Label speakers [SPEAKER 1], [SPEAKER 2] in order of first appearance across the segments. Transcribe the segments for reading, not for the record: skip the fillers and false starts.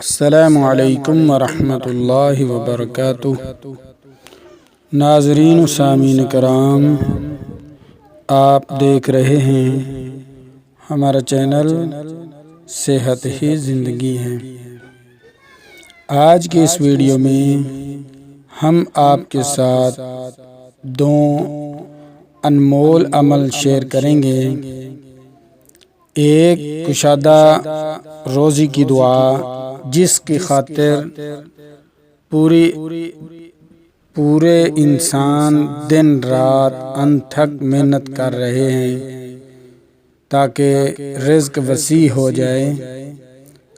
[SPEAKER 1] السلام علیکم ورحمۃ اللہ وبرکاتہ۔ ناظرین و سامعین کرام، آپ دیکھ رہے ہیں ہمارا چینل صحت ہی زندگی ہے۔ آج کے اس ویڈیو میں ہم آپ کے ساتھ دو انمول عمل شیئر کریں گے۔ ایک کشادہ روزی کی دعا، جس کی خاطر پورے انسان دن رات انتھک محنت کر رہے ہیں تاکہ رزق وسیع ہو جائے،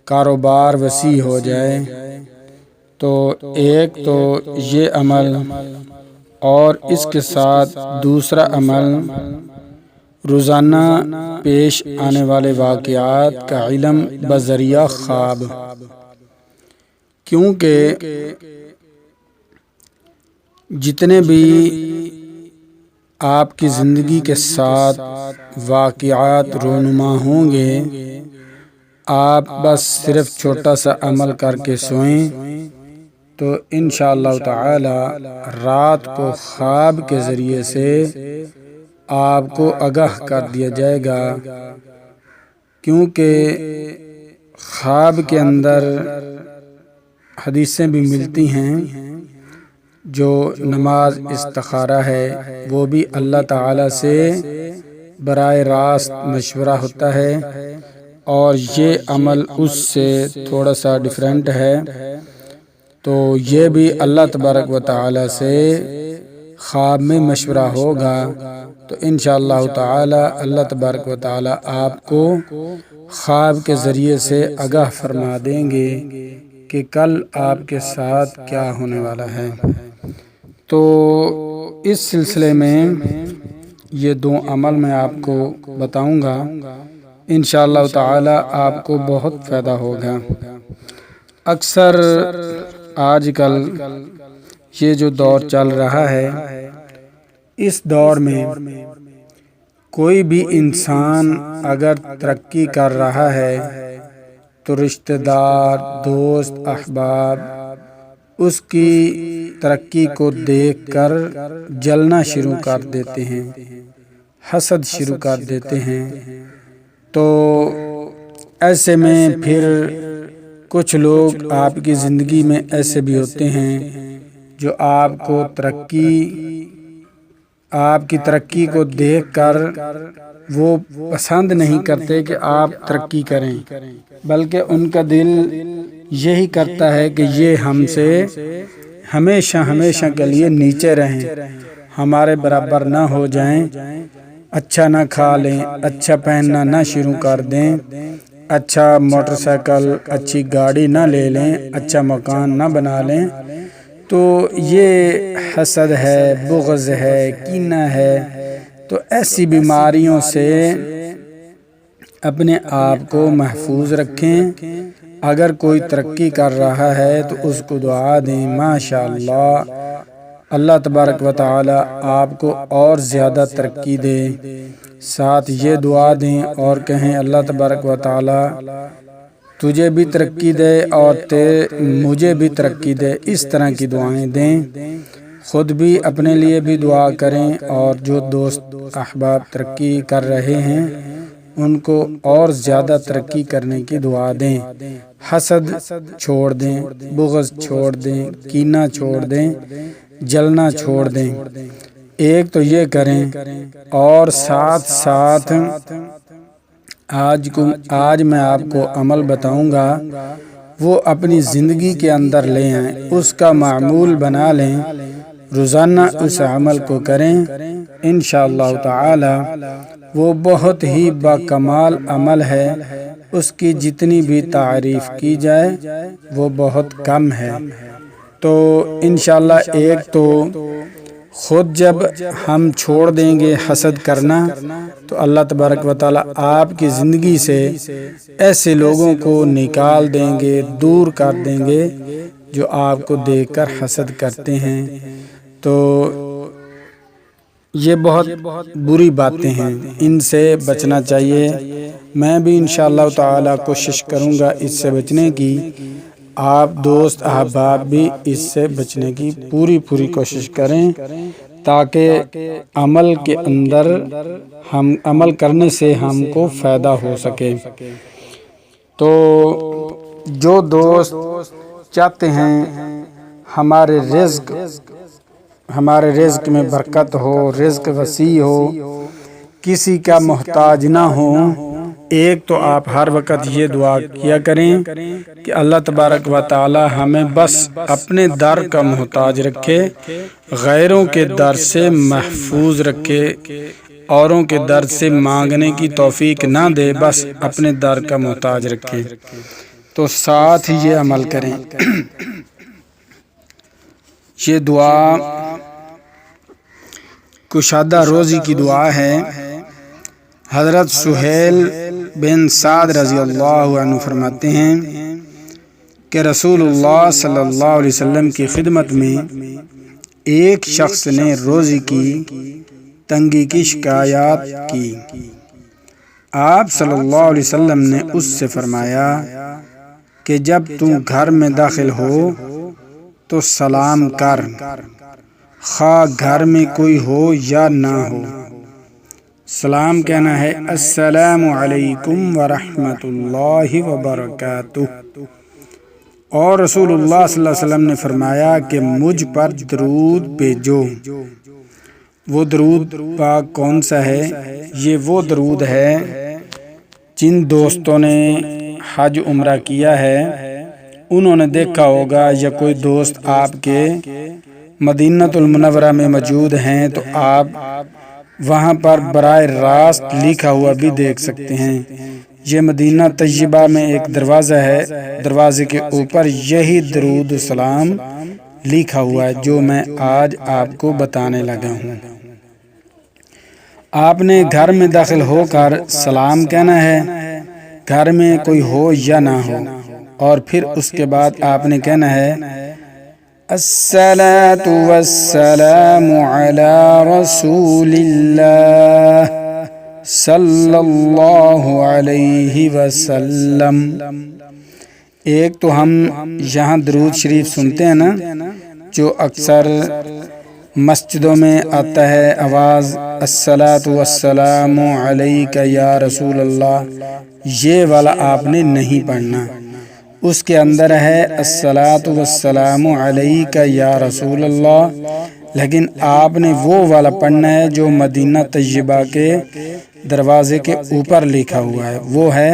[SPEAKER 1] کاروبار وسیع ہو جائے۔ تو ایک تو یہ عمل، اور اس کے ساتھ دوسرا عمل روزانہ پیش آنے والے واقعات کا علم بذریعہ خواب، کیونکہ جتنے بھی آپ کی زندگی کے ساتھ واقعات رونما ہوں گے، آپ بس صرف چھوٹا سا عمل کر کے سوئیں تو انشاءاللہ تعالی رات کو خواب کے ذریعے سے آپ کو آگاہ کر دیا جائے گا، کیونکہ خواب کے اندر حدیثیں بھی ملتی ہیں۔ جو نماز استخارہ ہے وہ بھی اللہ تعالی سے براہ راست مشورہ ہوتا ہے، اور یہ عمل اس سے تھوڑا سا ڈیفرنٹ ہے۔ تو یہ بھی اللہ تبارک و تعالی سے خواب میں مشورہ ہوگا، تو انشاءاللہ تعالی اللہ تبارک و تعالی آپ کو خواب کے ذریعے سے آگاہ فرما دیں گے کہ کل آپ کے ساتھ کیا ہونے والا ہے۔ تو اس سلسلے میں یہ دو عمل میں آپ کو بتاؤں گا، انشاءاللہ تعالی آپ کو بہت فائدہ ہوگا۔ اکثر آج کل یہ جو دور چل رہا ہے، اس دور میں کوئی بھی انسان اگر ترقی کر رہا ہے تو رشتہ دار، دوست، احباب اس کی ترقی کو دیکھ کر جلنا شروع کر دیتے ہیں، حسد شروع کر دیتے ہیں۔ تو ایسے میں پھر کچھ لوگ آپ کی زندگی میں ایسے بھی ہوتے ہیں جو آپ کی ترقی کو دیکھ کر وہ پسند نہیں کرتے کہ آپ ترقی کریں، بلکہ ان کا دل یہی کرتا ہے کہ یہ ہم سے ہمیشہ کے لیے نیچے رہیں، ہمارے برابر نہ ہو جائیں، اچھا نہ کھا لیں، اچھا پہننا نہ شروع کر دیں، اچھا موٹر سائیکل، اچھی گاڑی نہ لے لیں، اچھا مکان نہ بنا لیں۔ تو یہ حسد ہے، بغض ہے، کینہ ہے۔ تو ایسی بیماریوں سے اپنے آپ کو محفوظ رکھیں۔ اگر کوئی ترقی کر رہا ہے تو اس کو دعا دیں، ماشاءاللہ اللہ تبارک و تعالی آپ کو اور زیادہ ترقی دے۔ ساتھ یہ دعا دیں اور کہیں اللہ تبارک و تعالی تجھے بھی ترقی دے اور مجھے بھی ترقی دے۔ اس طرح کی دعائیں دیں، خود بھی اپنے لیے بھی دعا کریں، اور جو دوست احباب ترقی کر رہے ہیں ان کو اور زیادہ ترقی کرنے کی دعا دیں۔ حسد چھوڑ دیں، بغض چھوڑ دیں، کینہ چھوڑ دیں، جلنا چھوڑ دیں۔ ایک تو یہ کریں، اور ساتھ آج میں آپ کو عمل بتاؤں گا، وہ اپنی زندگی کے اندر لے آئیں، اس کا معمول بنا لیں، روزانہ اس عمل کو کریں، انشاءاللہ تعالی وہ بہت ہی باکمال عمل ہے۔ اس کی جتنی بھی تعریف کی جائے وہ بہت کم ہے۔ تو انشاءاللہ ایک تو خود جب ہم چھوڑ دیں گے حسد کرنا تو اللہ تبارک و تعالی آپ کی زندگی سے ایسے لوگوں کو نکال دیں گے، دور کر دیں گے جو آپ کو دیکھ کر حسد کرتے ہیں۔ تو یہ بہت بری باتیں ہیں، ان سے بچنا چاہیے۔ میں بھی انشاءاللہ تعالی کوشش کروں گا اس سے بچنے کی۔ آپ دوست احباب بھی اس سے بچنے کی پوری کوشش کریں تاکہ عمل کے اندر ہم عمل کرنے سے ہم کو فائدہ ہو سکے۔ تو جو دوست چاہتے ہیں ہمارے رزق میں برکت ہو، رزق وسیع ہو، کسی کا محتاج نہ ہو، ایک تو آپ ہر وقت یہ دعا کیا کریں کہ اللہ تبارک و تعالی ہمیں بس اپنے در کا محتاج رکھے، غیروں کے در سے محفوظ رکھے، اوروں کے در سے مانگنے کی توفیق نہ دے، بس اپنے در کا محتاج رکھے۔ تو ساتھ ہی یہ عمل کریں۔ یہ دعا کشادہ روزی کی دعا ہے۔ حضرت سہیل بن سعد رضی اللہ عنہ فرماتے ہیں کہ رسول اللہ صلی اللہ علیہ وسلم کی خدمت میں ایک شخص نے روزی کی تنگی کی شکایت کی۔ آپ صلی اللہ علیہ وسلم نے اس سے فرمایا کہ جب تم گھر میں داخل ہو تو سلام کر، خواہ گھر میں کوئی ہو یا نہ ہو۔ سلام کہنا ہے السلام علیکم ورحمۃ اللہ وبرکاتہ۔ اور رسول اللہ صلی اللہ علیہ وسلم نے فرمایا کہ مجھ پر درود بھیجو۔ وہ درود پاک کون سا ہے؟ یہ وہ درود ہے جن دوستوں نے حج عمرہ کیا ہے انہوں نے دیکھا ہوگا، یا کوئی دوست آپ کے مدینہ المنورہ میں موجود ہیں تو آپ وہاں پر براہ راست لکھا ہوا بھی دیکھ سکتے ہیں۔ یہ مدینہ طیبہ میں ایک دروازہ ہے، دروازے کے اوپر یہی درود و سلام لکھا ہوا ہے جو میں آج آپ کو بتانے لگا ہوں۔ آپ نے گھر میں داخل ہو کر سلام کہنا ہے، گھر میں کوئی ہو یا نہ ہو، اور پھر اس کے بعد آپ نے کہنا ہے الصلاۃ والسلام علی رسول اللہ صلی اللہ علیہ وسلم۔ ایک تو ہم یہاں درود شریف سنتے ہیں نا، جو اکثر مسجدوں میں آتا ہے آواز الصلاۃ والسلام علیک یا رسول اللہ، یہ والا آپ نے نہیں پڑھنا۔ اس کے اندر ہے الصلاۃ والسلام علیک یا رسول اللہ، لیکن آپ نے وہ والا پڑھنا ہے جو مدینہ طیبہ کے دروازے کے اوپر لکھا ہوا ہے، وہ ہے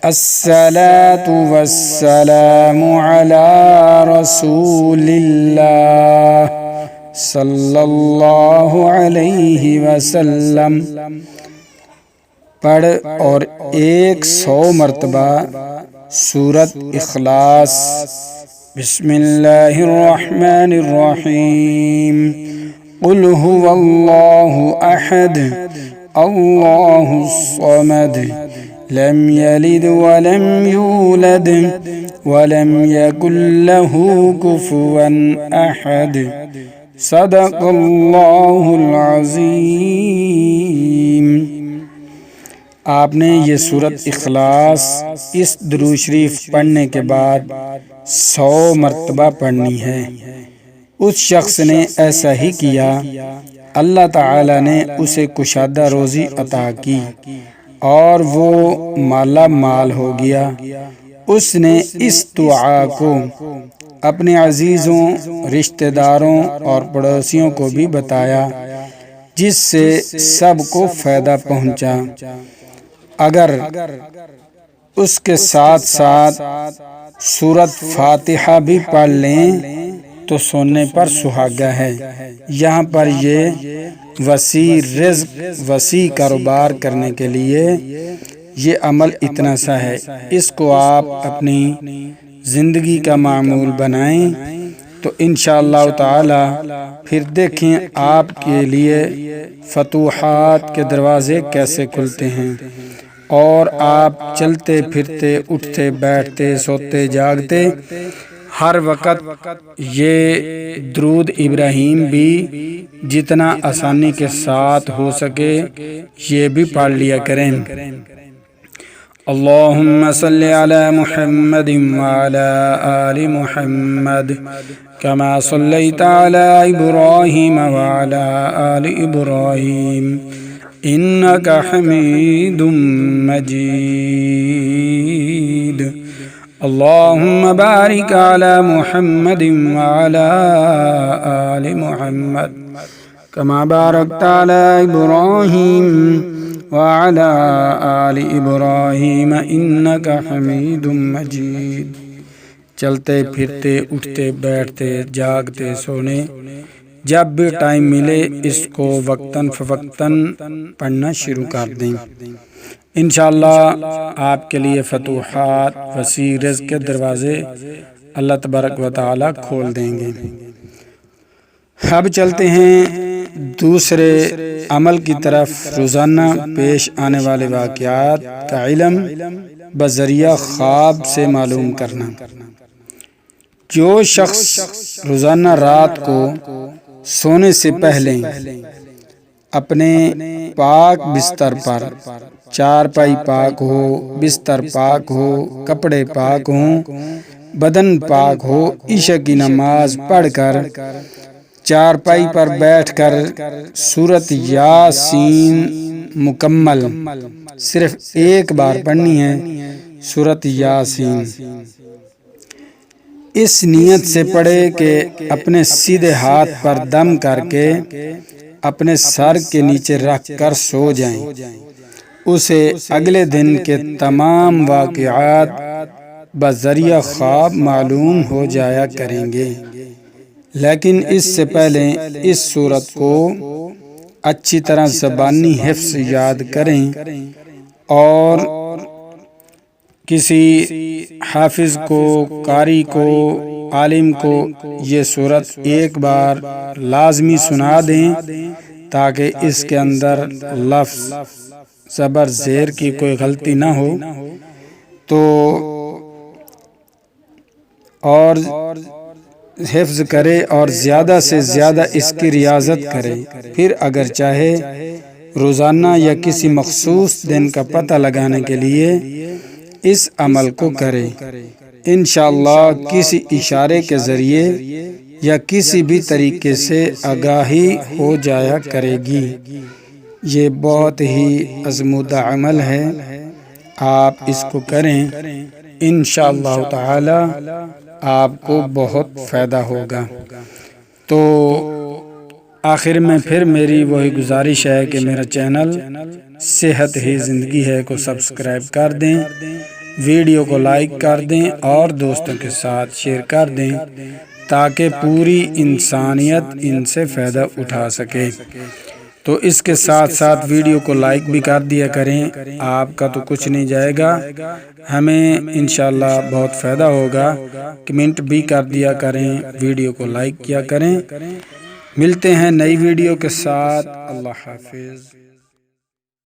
[SPEAKER 1] الصلاۃ والسلام علی رسول اللہ صلی اللہ علیہ وسلم پڑھ اور 100 مرتبہ سورۃ اخلاص بسم اللہ الرحمن الرحیم قل هو اللہ احد اللہ الصمد لم یلد ولم یولد ولم یکن له کفوا احد صدق اللہ العظیم۔ آپ نے یہ سورۃ اخلاص اس درود شریف پڑھنے کے بعد 100 مرتبہ پڑھنی ہے۔ اس شخص نے ایسا ہی کیا، اللہ تعالی نے اسے کشادہ روزی عطا کی اور وہ مالا مال ہو گیا۔ اس نے اس دعا کو اپنے عزیزوں، رشتہ داروں اور پڑوسیوں کو بھی بتایا، جس سے سب کو فائدہ پہنچا۔ اگر اس کے ساتھ ساتھ سورۃ فاتحہ بھی پڑھ لیں تو سونے پر سہاگا ہے۔ یہاں پر یہ وسیع رزق، وسیع کاروبار کرنے کے لیے یہ عمل اتنا سا ہے، اس کو آپ اپنی زندگی کا معمول بنائیں تو انشاءاللہ تعالی پھر دیکھیں آپ کے لیے فتوحات کے دروازے کیسے کھلتے ہیں، اور آپ چلتے پھرتے، اٹھتے بیٹھتے، سوتے جاگتے ہر وقت یہ درود ابراہیم بھی جتنا آسانی کے ساتھ ہو سکے یہ بھی پڑھ لیا کریں۔ اللهم صل على محمد وعلى آل محمد كما صليت على إبراهيم وعلى آل إبراهيم إنك حميد مجيد. اللهم بارك على محمد وعلى آل محمد كما باركت على إبراهيم وعلى آل إبراهيم إنك حميد مجيد. چلتے پھرتے اٹھتے بیٹھتے جاگتے سونے جب بھی ٹائم ملے اس کو وقتاً فوقتاً پڑھنا شروع کر دیں. انشاءاللہ آپ کے لیے فتوحات، وسیع رزق کے دروازے اللہ تبارک و تعالی کھول دیں گے. اب چلتے ہیں دوسرے عمل کی طرف. روزانہ پیش آنے والے واقعات کا علم بذریعہ خواب سے معلوم کرنا. جو شخص روزانہ رات کو سونے سے پہلے اپنے پاک بستر پر، چارپائی پاک ہو، بستر پاک ہو، کپڑے پاک ہوں، بدن پاک ہو، عشاء کی نماز پڑھ کر چارپائی پر بیٹھ کر سورۃ یاسین مکمل صرف ایک بار پڑھنی ہے. سورۃ یاسین اس نیت سے پڑھے کہ اپنے سیدھے ہاتھ پر دم کر کے اپنے سر کے نیچے رکھ کر سو جائیں. اسے اگلے دن کے تمام واقعات بذریعہ خواب معلوم ہو جایا کریں گے. لیکن اس سے پہلے اس سورت کو اچھی طرح زبانی حفظ یاد کریں اور کسی حافظ کو، قاری کو، عالم کو یہ سورت ایک بار لازمی سنا دیں تاکہ اس کے اندر لفظ زبر زیر کی کوئی غلطی نہ ہو. تو اور حفظ کرے اور زیادہ سے زیادہ اس کی ریاضت کرے. پھر اگر چاہے روزانہ یا کسی مخصوص دن کا پتہ لگانے کے لیے اس عمل کو کرے. انشاءاللہ کسی اشارے کے ذریعے یا کسی بھی طریقے سے آگاہی ہو جایا کرے گی. یہ بہت ہی آزمودہ عمل ہے، آپ اس کو کریں، انشاءاللہ تعالی آپ کو بہت فائدہ ہوگا. تو آخر میں پھر میری وہی گزارش ہے کہ میرا چینل صحت ہی زندگی ہے کو سبسکرائب کر دیں، ویڈیو کو لائک کر دیں اور دوستوں کے ساتھ شیئر کر دیں تاکہ پوری انسانیت ان سے فائدہ اٹھا سکے. تو اس کے ساتھ ساتھ ویڈیو کو لائک بھی کر دیا کریں، آپ کا تو کچھ نہیں جائے گا، ہمیں انشاءاللہ بہت فائدہ ہوگا. کمنٹ بھی کر دیا کریں، ویڈیو کو لائک کیا کریں. ملتے ہیں نئی ویڈیو کے ساتھ. اللہ حافظ.